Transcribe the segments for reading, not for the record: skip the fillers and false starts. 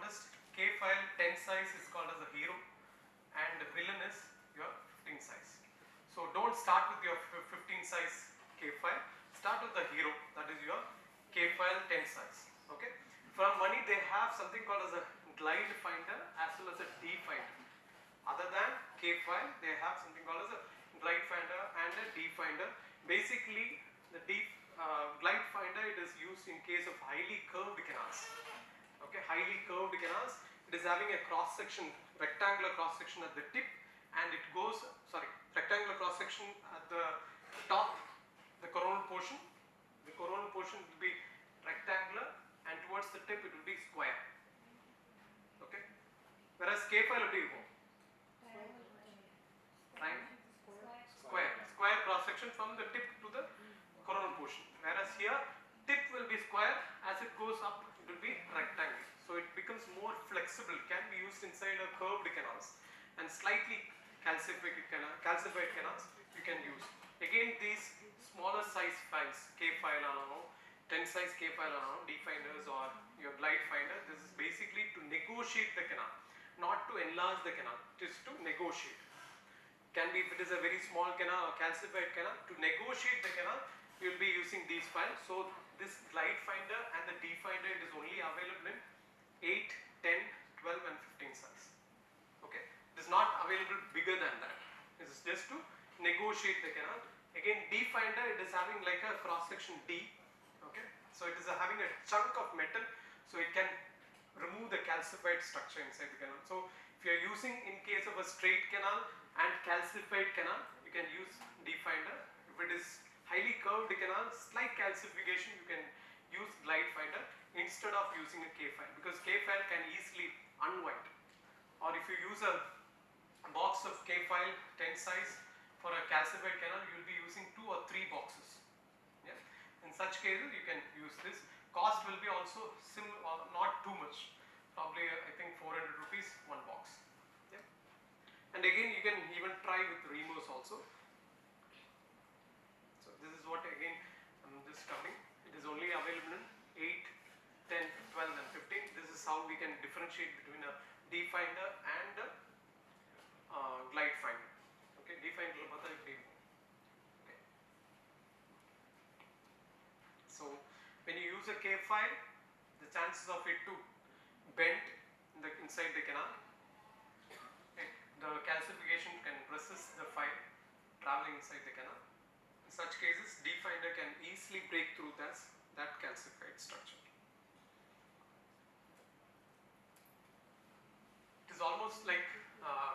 noticed K file 10 size is called as a hero and villain is your 15 size. So don't start with your 15 size K file, start with the hero, that is your K file 10 size. Okay. From money they have something called as a glide finder as well as a D finder. Other than K file, they have something called as a glide finder and a D finder. Basically, the glide finder, it is used in case of highly curved canals. Okay, highly curved canals. It is having a cross section, rectangular cross section at the tip, and it goes, rectangular cross section at the top, the coronal portion. The coronal portion will be rectangular, and towards the tip it will be square. Okay, whereas K file will be square cross section from the tip to the coronal portion, whereas here tip will be square, as it goes up it will be rectangular. So it becomes more flexible, can be used inside a curved canals, and slightly calcified canals you can use. Again, these smaller size files, K file 10 size K file D finders or your glide finder, this is basically to negotiate the canal, not to enlarge the canal, it is to negotiate. Can be, if it is a very small canal or calcified canal, to negotiate the canal you will be using these files. So this glide finder and the D finder, it is only available in 8, 10, 12 and 15 size. Okay, it is not available bigger than that. This is just to negotiate the canal. Again, D finder, it is having like a cross section D. Okay, so it is having a chunk of metal, so it can remove the calcified structure inside the canal. So if you are using in case of a straight canal and calcified canal, you can use D finder. If it is highly curved canal, slight calcification, you can use glide finder instead of using a K file, because K file can easily unwind. Or if you use a box of K file 10 size for a calcified canal, you will be using 2 or 3 boxes. Yeah? In such cases you can use this. Cost will be also similar, not too much, probably I think 400 rupees one box. Yeah? And again, you can even try with removes also. So this is what again I'm just coming. It is only available in 8, 10, 12 and 15. This is how we can differentiate between a D finder and a glide finder. Okay, D finder okay. So when you use a K file, the chances of it to bend inside the canal, the calcification can resist the file traveling inside the canal. In such cases, D finder can easily break through that calcified structure. It is almost like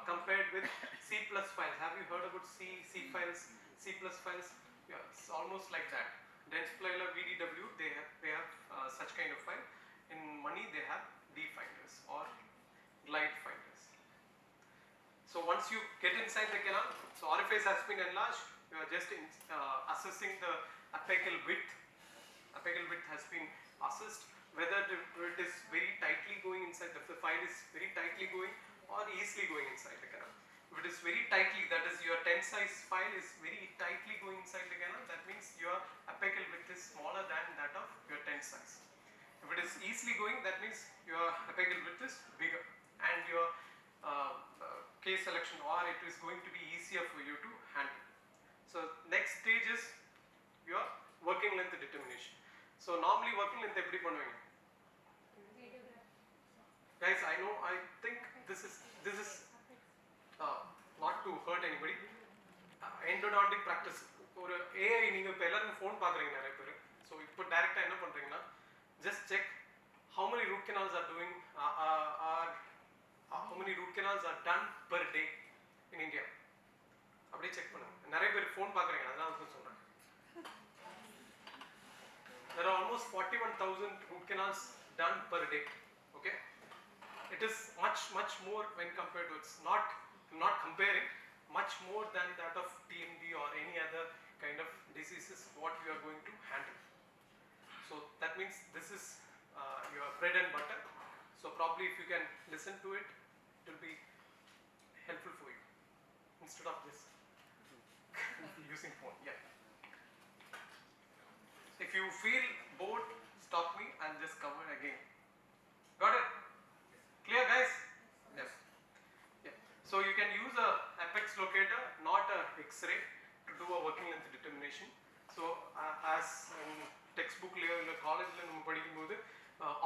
compared with C+ files. Have you heard about C files, C+ files? Yeah, it's almost like that. Densplanar VDW, they have such kind of file. In money, they have D finders or glide finders. So once you get inside the canal, so orifice has been enlarged, you are just assessing the apical width. Apical width has been assessed, whether it is very tightly going inside, the file is very tightly going or easily going inside the canal. If it is very tightly, that is your 10 size file is very tightly going inside the canal, that means your apical width is smaller than that of your 10 size. If it is easily going, that means your apical width is bigger and your case selection, or it is going to be easier for you to handle. So next stage is your working length determination. So normally working length eppadi பண்ணுவீங்க? Guys, I know, I think this is not to hurt anybody. Endodontic practice. ஒரு AI நீங்க இப்ப எல்லாரும் phone பாக்குறீங்க நிறைய பேர். So இப்போ டைரக்ட்டா என்ன பண்றீங்கன்னா, just check how many root canals are doing how many root canals are done per day in India. அப்படியே செக் பண்ணுங்க. நிறைய பேர் ஃபோன் பாக்குறீங்க, அதான் நான் சொல்றேன். There are almost 41,000 root canals done per day. Okay, it is much more when compared to, it's not comparing, much more than that of TMD or any other kind of diseases what you are going to handle. So that means this is your bread and butter. So probably if you can listen to it, it will be helpful for you instead of this using phone. Yeah. If you feel bored, stop me and just cover again. Got it? X-ray to do a working length determination. So as textbook level college la நம்ம படிக்கும்போது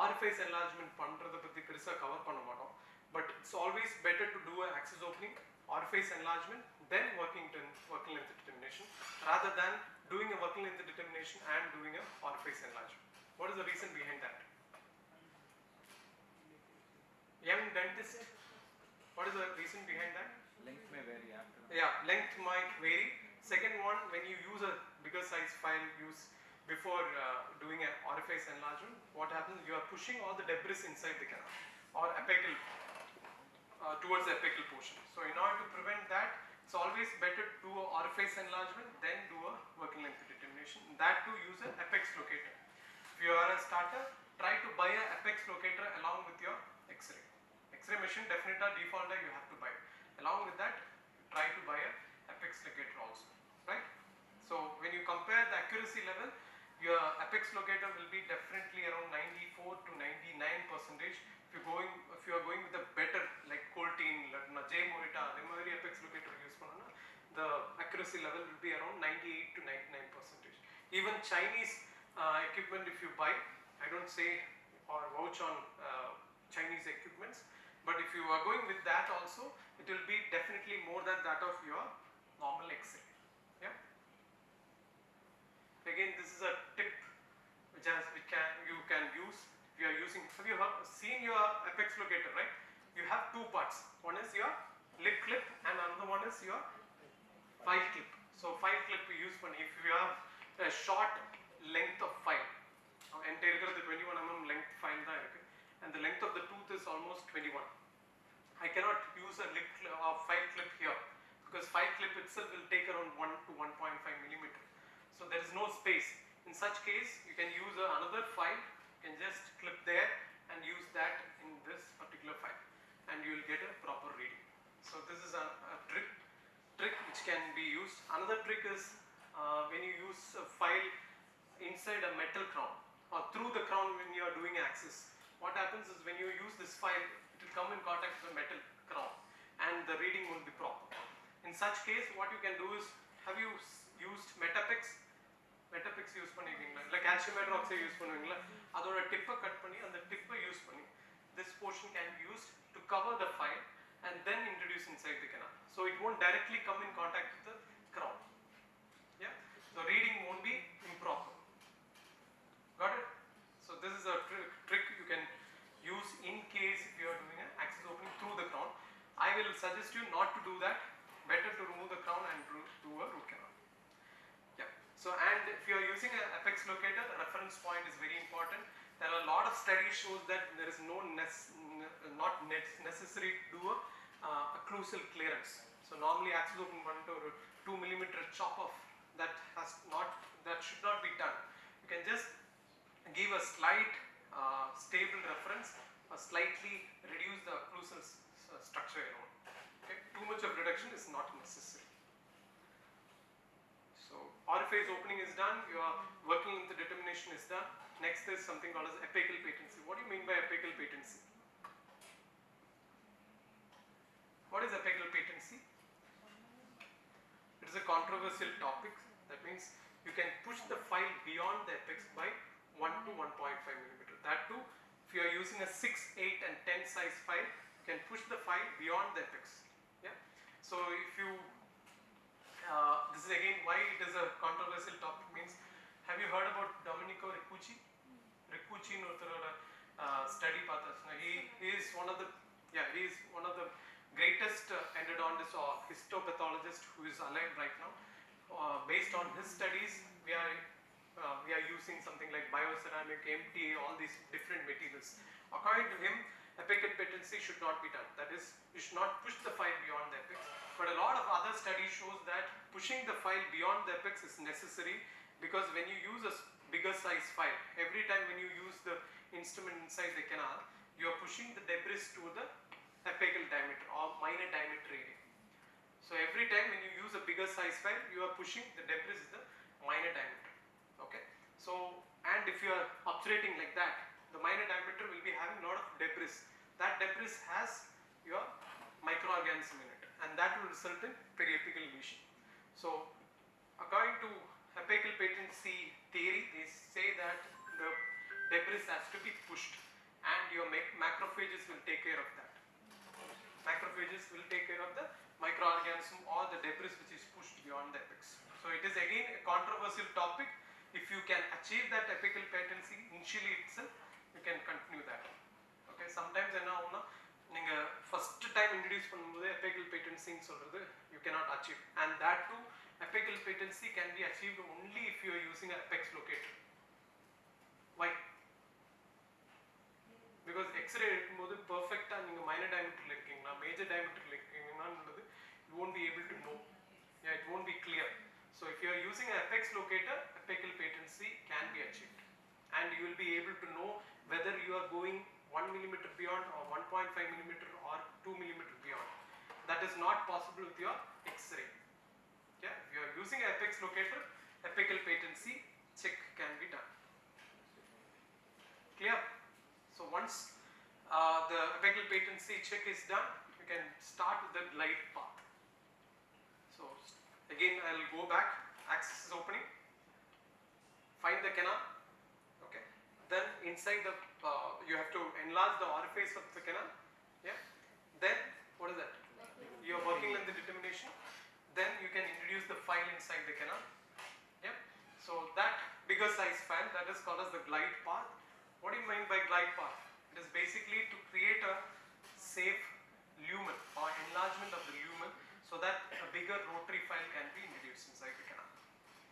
orifice enlargement பண்றத பத்தி பெருசா cover பண்ண மாட்டோம். But it's always better to do an axis opening, orifice enlargement, then working length determination rather than doing a working length determination and doing a orifice enlargement. What is the reason behind that? Young dentist, what is the reason behind that? Length may vary after. Yeah, length might vary. Second one, when you use a bigger size file before doing an orifice enlargement, what happens? You are pushing all the debris inside the canal or apical towards the apical portion. So in order to prevent that, it's always better to do an orifice enlargement then do a working length determination. That too, use an apex locator. If you are a starter, try to buy an apex locator along with your X-ray. X-ray machine definitely default you have to buy. Along with that, try to buy a apex locator also, right? So when you compare the accuracy level, your apex locator will be definitely around 94 to 99%. If you are going with a better like Coltine, J Morita, apex locator use panna, the accuracy level will be around 98 to 99%. Even Chinese equipment, if you buy, I don't say or vouch on Chinese equipments, but if you are going with that also, it will be definitely more than that of your normal X-ray. Yeah. Again, this is a tip which you can use. If you are using, have you seen your apex locator, right? You have two parts. One is your lip clip and another one is your file clip. So file clip we use if you have a short length of file. Entire the 21 mm length file and the length of the tooth is almost 21. I cannot use a lip clip or file clip here because file clip itself will take around 1 to 1.5 millimeter. So there is no space. In such case, you can use another file. You can just clip there and use that in this particular file, and you will get a proper reading. So this is a trick which can be used. Another trick is when you use a file inside a metal crown or through the crown when you are doing axis. What happens is when you use this file, it will come in contact with the metal crown and the reading will be proper. In such case, what you can do is, have you used Metapex? Metapex use பண்ணிருக்கீங்களா? இல்ல calcium hydroxide use பண்ணுவீங்களா? அதோட டிப்பை cut பண்ணி அந்த டிப்பை use பண்ணி this portion can be used to cover the file and then introduce inside the canal. So it won't directly come in contact with the crown. Yeah, the reading won't be improper. Got it? So this is a trick you can use in case if you are doing an axis opening through the crown. I will suggest you not to do that. Better to remove the crown and do a root canal. Yeah. So and if you are using an apex locator, the reference point is very important. There are a lot of studies shows that there is not necessary to do a occlusal clearance. So normally axis opening பண்ணிட்டு ஒரு 2 mm chop off that should not be done. You can just give a slight stable reference or slightly reduce the occlusal structure around. Okay? Too much of reduction is not necessary. So orifice opening is done, your working length determination is done. Next is something called as apical patency. What do you mean by apical patency? What is apical patency? It is a controversial topic. That means you can push the file beyond the apex by 1 to 1.5 millimeter. That too, if you are using a 6, 8 and 10 size file, you can push the file beyond the apex. Yeah. So if you, this is again why it is a controversial topic means, have you heard about Domenico Riccucci? Riccucci no study pathasna. He is one of the greatest endodontist or histopathologists who is alive right now. Based on his studies, we are using something like bioceramic, MTA, all these different materials. According to him, apical patency should not be done. That is, you should not push the file beyond the apex. But a lot of other studies shows that pushing the file beyond the apex is necessary because when you use a bigger size file, every time when you use the instrument inside the canal, you are pushing the debris to the apical diameter or minor diameter area. So every time when you use a bigger size file, you are pushing the debris is the minor diameter. Okay. So and if you are obturating like that, the minor diameter will be having a lot of debris. That debris has your microorganism in it, and that will result in periapical lesion. So according to apical patency theory, they say that the debris has to be pushed and your macrophages will take care of that. Macrophages will take care of the microorganism or the debris which is pushed beyond the apex. So it is again a controversial topic. If you can achieve that apical patency initially itself, you can continue that. Okay, sometimes என்ன ஆகும்னா நீங்க first time introduce பண்ணும்போது apical patency ன்னு சொல்றது you cannot achieve, and that too apical patency can be achieved only if you are using an apex locator. Why? Because x-ray எடுக்கும்போது perfectா நீங்க minor diameter ல இருக்கீங்களா major diameter ல இருக்கீங்களான்றது you won't be able to know. Yeah, it won't be clear. So if you are using an apex locator, apical patency can be achieved, and you will be able to know whether you are going 1 millimeter beyond or 1.5 millimeter or 2 millimeter beyond. That is not possible with your x-ray. Yeah, if you are using an apex locator, apical patency check can be done. Clear? So once the apical patency check is done, you can start with the glide path. So again I will go back, axis is opening, find the canal, okay, then inside the you have to enlarge the orifice of the canal, yeah, then what is that, your working length determination, then you can introduce the file inside the canal, yeah. So that bigger size file, that is called as the glide path. What do you mean by glide path? It is basically to create a safe lumen or enlargement of the lumen so that a bigger rotary file can be introduced inside the canal.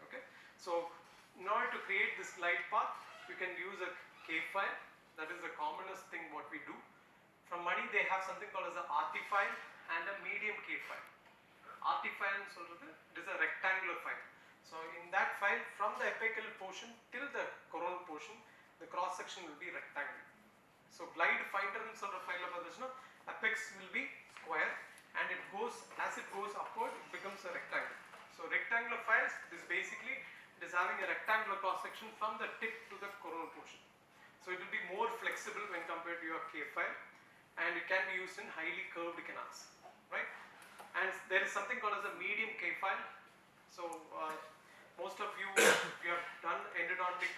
Okay, so in order to create this glide path, you can use a K file. That is the commonest thing what we do. From money they have something called as a RT file and a medium K file. RT file it is a rectangular file. So in that file, from the apical portion till the coronal portion, the cross section will be rectangular. So glide finder in sort of file apex will be square, and it goes, as it goes upward, it becomes a rectangle. So rectangular files, this basically it is having a rectangular cross section from the tip to the coronal portion. So it will be more flexible when compared to your K file, and it can be used in highly curved canals, right? And there is something called as a medium K file. So most of you, if you have done endodontic,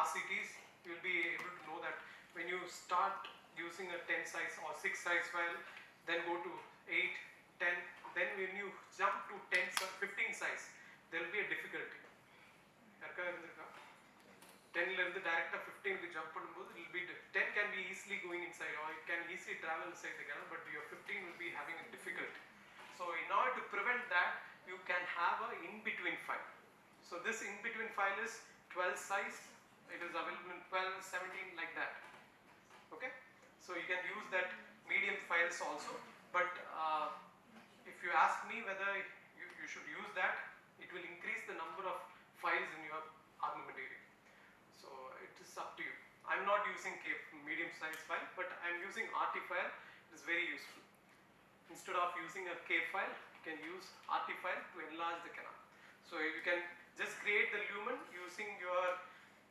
RCTs, you will be able to know that when you start using a 10 size or 6 size file, then go to 8, 10, then when you jump to 10, 15 size, there will be a difficulty. 10 direct 15 jump it will be 10 can be easily going inside, or it can easily travel inside the canal, but your 15 will be having a difficulty. So in order to prevent that, you can have a in-between file. So this in-between file is 12 size, it is available in 12, 17 like that. Okay, so you can use that medium files also, but if you ask me whether you should use that, it will increase the number of files in your armamentarium. So it is up to you. I am not using medium size file, but I am using RT file. It is very useful. Instead of using a K file, you can use RT file to enlarge the canal. So you can just create the lumen using your,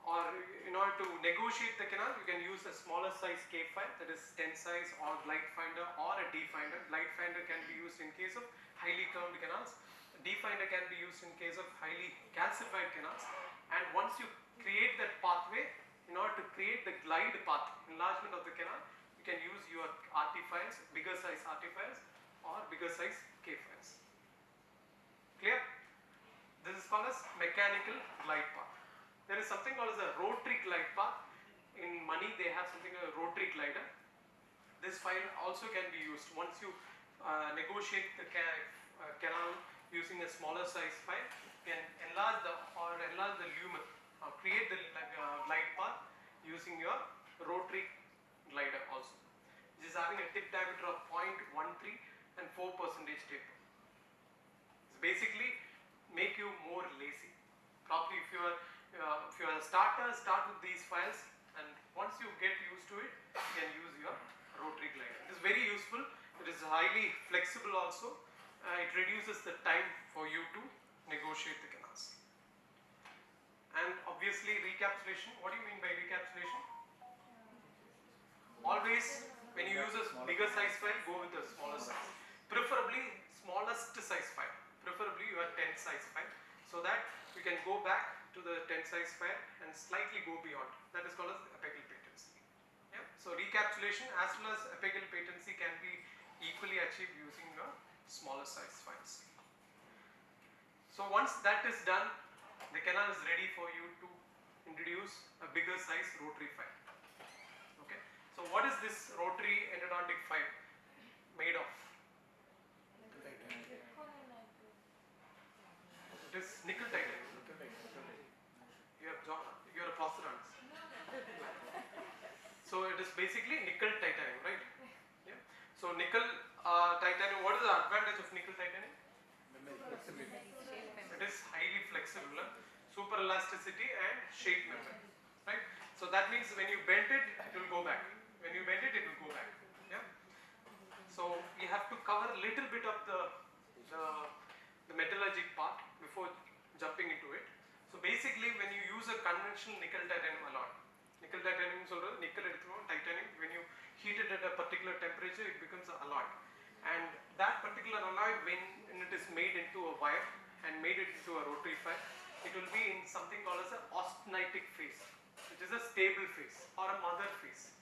or in order to negotiate the canal, you can use a smaller size K file, that is 10 size, or glide finder, or a D finder. Glide finder can be used in case of highly curved canals. D finder can be used in case of highly calcified canals. And once you create that pathway, in order to create the glide path, enlargement of the canal, you can use your RT files, bigger size RT files or bigger size K files. Clear? This is called as mechanical glide path. There is something called as a rotary glide path. In money they have something called a rotary glider. This file also can be used once you negotiate the canal using a smaller size file. You can enlarge the lumen, or create the glide path using your rotary glider also, which is having a tip diameter of 0.13 and 4% taper. It's basically make you more lazy. Probably if you are a starter, start with these files, and once you get used to it, you can use your rotary glider. It is very useful. It is highly flexible also. It reduces the time for you to negotiate the canals. And obviously recapsulation. What do you mean by recapsulation? Always when you use a bigger size file, go with a smaller size. preferably smallest size file, preferably your 10 size file, so that we can go back to the 10 size file and slightly go beyond. That is called as apical patency. Yeah. So recapitulation as well as apical patency can be equally achieved using your smaller size files. So once that is done, the canal is ready for you to introduce a bigger size rotary file. Okay. So what is this rotary endodontic file made of? It is nickel titanium. You are a prosthodontist. So it is basically nickel titanium, right? Yeah. So nickel titanium. What is the advantage of nickel titanium? It is highly flexible, super elasticity and shape memory, right? So that means when you bend it, it will go back. When you bend it, it will go back. Yeah. So you have to cover a little bit of the metallurgic part before jumping into it. So basically, when you use a conventional nickel titanium alloy, nickel titanium is nickel titanium. When you heat it at a particular temperature, it becomes an alloy, and that particular alloy, when it is made into a wire and made it into a rotary file, it will be in something called as an austenitic phase, which is a stable phase or a mother phase.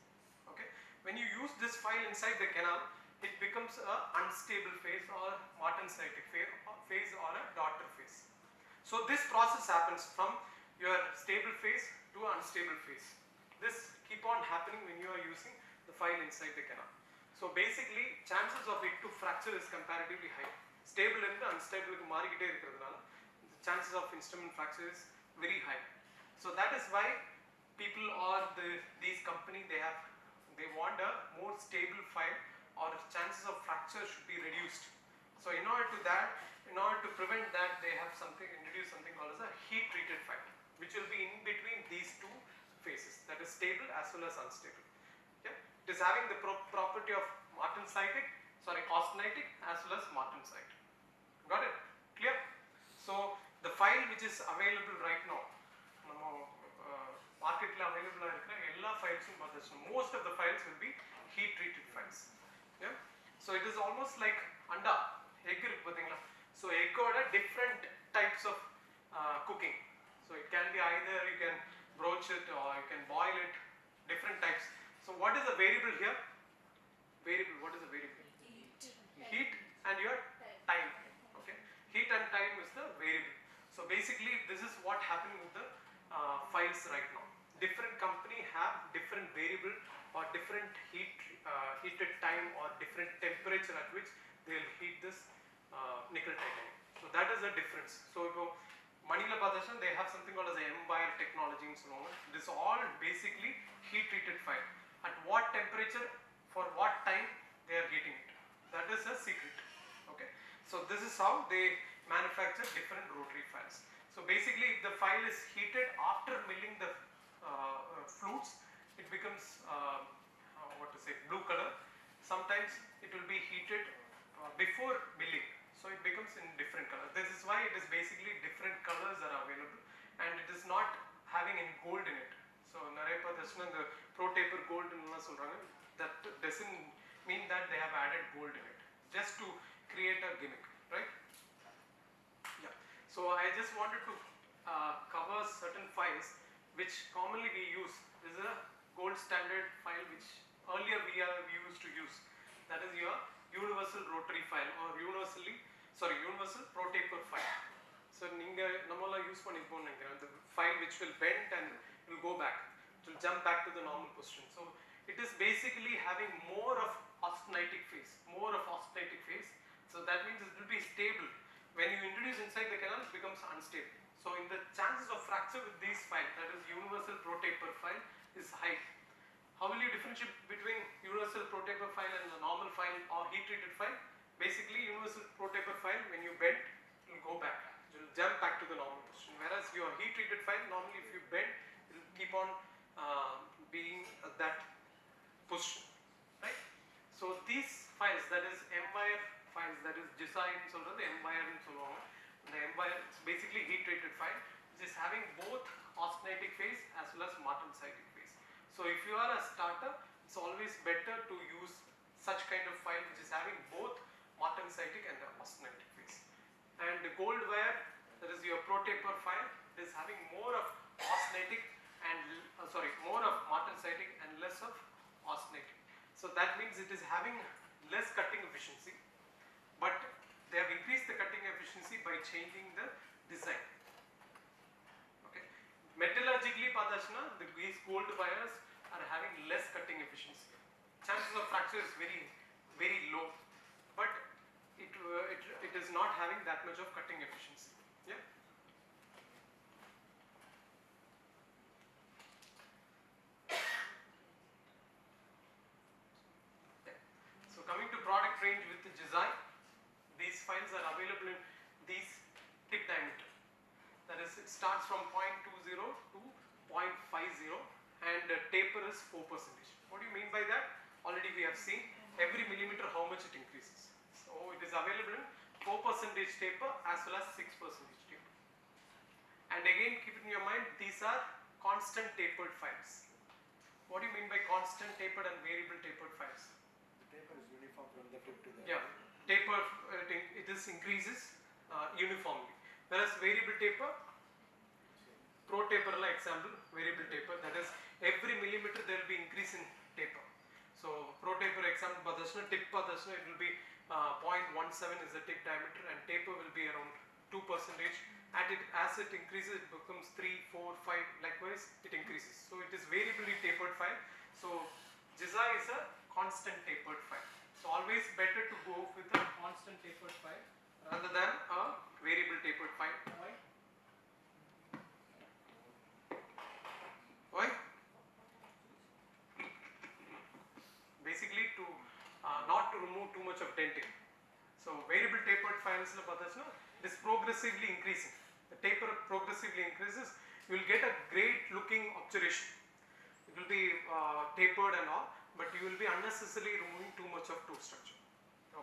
Okay. When you use this file inside the canal, it becomes a unstable phase or martensitic phase or a daughter phase. So this process happens from your stable phase to unstable phase. This keep on happening when you are using the file inside the canal. So basically, chances of it to fracture is comparatively high. Stable and unstable மாறிக்கிட்டே இருக்கிறதுனால the chances of instrument fracture is very high. So that is why people or these company they want a more stable file, or chances of fracture should be reduced. So in order to prevent that, they have introduced something called as a heat treated file, which will be in between these two phases, that is stable as well as unstable. Yeah? It is having the property of austenitic as well as martensite. Got it? Clear? So the file which is available right now, market available files, most of the files will be heat treated files. Yeah? So it is almost like anda, egg. So egg order different types of cooking. So it can be either you can broach it or you can boil it, different types. So what is the variable here? Variable, what is the variable? Heat and your time. Okay. Heat and time is the variable. So basically this is what happening with the files right now. Different company have different variable or different heated time or different temperature at which they will heat this nickel titanium. So that is the difference. So Manila Padashan, they have something called as the M-wire technology and so on. This is all basically heat treated file. At what temperature, for what time they are heating it. That is a secret. Okay. So this is how they manufacture different rotary files. So basically, if the file is heated after milling the flutes, it becomes blue color. Sometimes it will be heated before milling, so it becomes in different color. This is why it is basically different colors are available, and it is not having any gold in it. So Narepa the pro taper gold that doesn't mean that they have added gold in it, just to create a gimmick, right? Yeah. So I just wanted to cover certain files which commonly we use. This is a gold standard file which earlier we used to use. That is your universal rotary file or universal pro taper file. So namala use the file which will bend and will go back. It will jump back to the normal position. So it is basically having more of austenitic phase. So that means it will be stable. When you introduce inside the canal, it becomes unstable. So in the chances of fracture with these files, that is universal pro taper file, is high. How will you differentiate between universal pro taper file and the normal file or heat treated file? Basically, universal pro taper file, when you bend, it will go back. It will jump back to the normal position. Whereas your heat treated file, normally if you bend, it will keep on being at that position, right? So these files, that is M-wire files, that is design the M-wire and so on. The M-wire is basically heat treated file, which is having both austenitic phase as well as martensitic phase. So if you are a starter, it's always better to use such kind of file which is having both martensitic and the austenitic phase. And the gold wire, that is your pro-taper file, is having more of austenitic and more of martensitic and less of austenitic. So that means it is having less cutting efficiency, but they have increased the cutting efficiency by changing the design. Okay, metallurgically these gold wires are having less cutting efficiency. Chances of fracture is very low, but it is not having that much of cutting efficiency. Yeah. So coming to product range with the design, these files are available in these tip diameter. That is, it starts from 0.20 to 0.50, and taper is 4%. What do you mean by that? Already we have seen every millimeter how much it increases. So it is available in 4% taper as well as 6% taper. And again, keep it in your mind, these are constant tapered files. What do you mean by constant tapered and variable tapered files? The taper is uniform from the tip to the... Yeah, taper it increases uniformly. Whereas variable taper, pro taper like example, variable taper, that is every millimeter there will be increase in taper. So pro taper example tip it will be 0.17 is the tip diameter, and taper will be around 2%. As it increases, it becomes 3, 4, 5. Likewise, it increases. So it is variably tapered file. So JISA is a constant tapered file. So always better to go with a constant tapered file rather than a variable tapered file. Why? Why? Basically to not to remove too much of denting. So variable tapered files is progressively increasing. The taper progressively increases. You will get a great looking obturation. It will be tapered and all, but you will be unnecessarily removing too much of toe structure.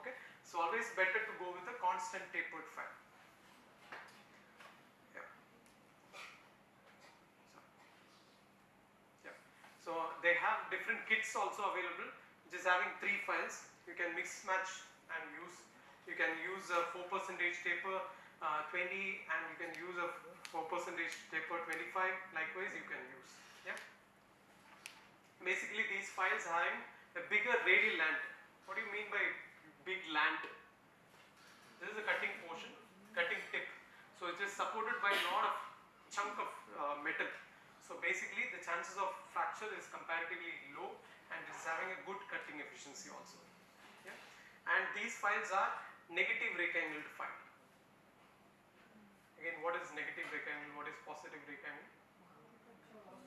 Okay, so always better to go with a constant tapered file. Yeah. So they have different kits also available, which is having 3 files. You can mix match and use. You can use a 4% taper 20, and you can use a 4% taper 25. Likewise, you can use. Yeah. Basically, these files having a bigger radial lantern. What do you mean by big lantern? This is a cutting portion, cutting tip. So it is supported by a lot of chunk of metal. So basically, the chances of fracture is comparatively low, and it is having a good cutting efficiency also. Yeah. And these files are negative rectangled file. Again, what is negative rectangle? What is positive rectangle?